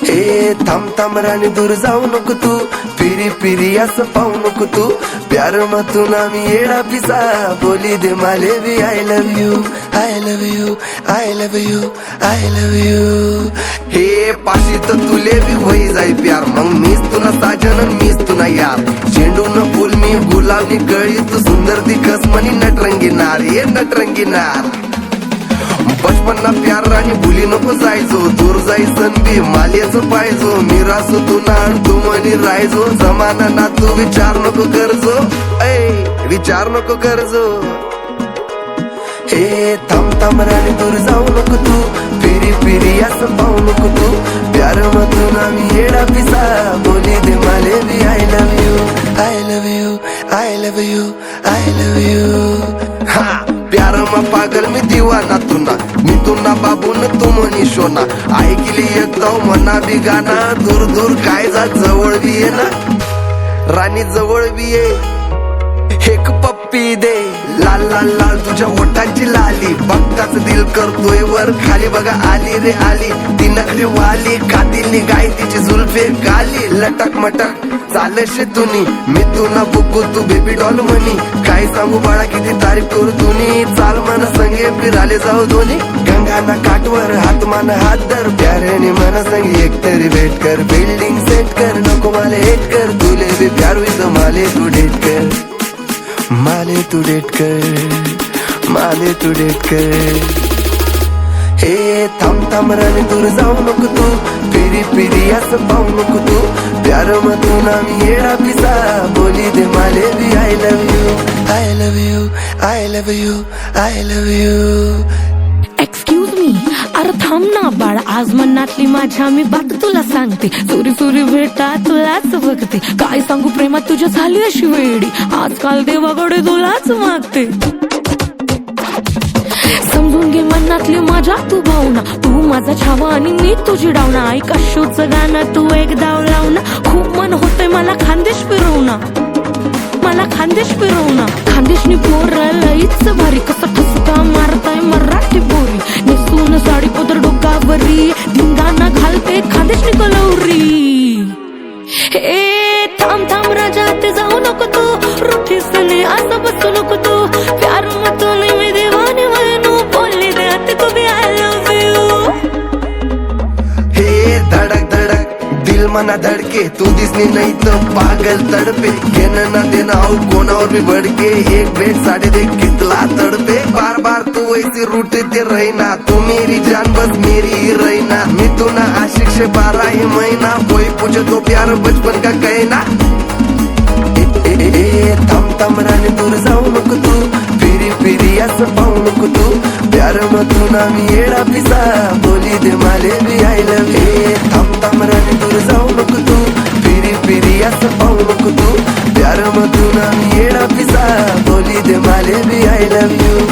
ए थांब थांब राणी दूर जाऊ नको तू, फिरी फिरी असं पाहू नको तू, प्यार मतून आम्ही येडा पिसा, बोली दे माले भी I love you, I love you, I love you, I love you. हे पाशी तर तुले भी होई जाई प्यार, मग मीच तुला साजन मीच तुला यार, झेंडून फुल मी गुलाबनी कळी, तू सुंदर दिखस म्हणी नटरंगी नार, ये नटरंगी नार. बचपन ना प्यार राणी भुली नको जायचो, दूर जायसन बी मालेचं पाहिजो, मी रासो तू नाड तू म्हणी राहायचो, जमाना ना तू विचार नको करजो, ऐ विचार नको करजो. हे थांब थांब राणी दूर जाऊ नको तू, फिरी फिरी असं पाहू नको तू, प्यार मधून आम्ही येडा पिसा, बोली दे माले भी I love you, I love you, I love you, I love you. हा प्यार मा पागल मी दिवाना तुना, मी तुना बाबून तू म्हणी शोना, ऐकली एकदा मना बी गाना, दूर दूर काय जा जवळ बी ये ना राणी, जवळ बी ये, एक पप्पी दे, लाल लाल लाल तुझ्या ओठांची लाली, बघताच दिल करतोय वर खाली, बघा आली रे आली ती नखरे वाली, कातिलनी गाय तिची जुल्फे गाली, लटक मटक चालशे तुनी, मी तुना बुकू तू बेबी डॉल म्हणी, काय सांगू बाळा किती तारीफ करू तुनी, चाल मन संगे फिराले जाऊ दोन्ही, गंगाना काठवर हात मान हात धर, प्यारेने मन संगे एक तरी भेट कर, बिल्डिंग सेट कर, नको माले हेट कर, तुले भी प्यार हुई तो माले तू डेट कर, माले तू डेट कर, माले तू डेट कर. हे थांब थांब राणी दूर जाऊ नको तू, फिरी फिरी असं पाहू नको तू, प्यार मधून आम्ही येडा पिसा, बोली दे माले भी I love you, I love you, I love you, I love you. Excuse me, अरे थांब ना बाळ, आज मनातली माझ्या मी बात तुला सांगते, सुरी सुरी भेटा तुलाच बघते, काय सांगू प्रेमात तुझ्या झाली अशी वेडी, आजकाल देवाकडे तुलाच मागते, समजून घे मनातली माझ्या तू भावना, तू माझा छावा आणि मी तुझी डावना, ऐक अशोचं गाणं तू एकदा लावना, खूप मन होतंय मला खानदेश फिरवना, मला खानदेश फिरवना, खानदेशनी पोरं लईच भारी, कसं ठसका मारताय मराठी पोरी, नेसून साडी पदर डोकावरी, धिंगाणा घालते खानदेशनी कलवरी. ए थांब थांब राजा ते जाऊ नको तू, रुठीसने असं बसू नको तू, प्यार मतून मी देवाने म्हणू, बोलले दे आता को भी आय लव यू. हे धडक धडक दिल मना धडके, तू दिसली नाही तर पागल तडपे, घेणं ना देणं आऊ कोणावर भी भडके, एक भेट साडे दे कितला तडपे, बार बार तू ऐसी रूठते रहना, तू मेरी जान बस मेरी रहना, मी तू ना आशिक से 12 ही महीना, कोई पूछे तो प्यार बचपन का कहना. थांब थांब राणी दूर जाऊ नको तू, फिरी फिरी असं पाहू नको तू, प्यार मधून आम्ही येडा पिसा, बोली दे माले भी आय लव यू. थांब थांब राणी दूर जाऊ नको तू, फिरी फिरी असं पाहू नको तू, प्यार मधून आम्ही येडा पिसा, बोली दे माले भी आय लव यू.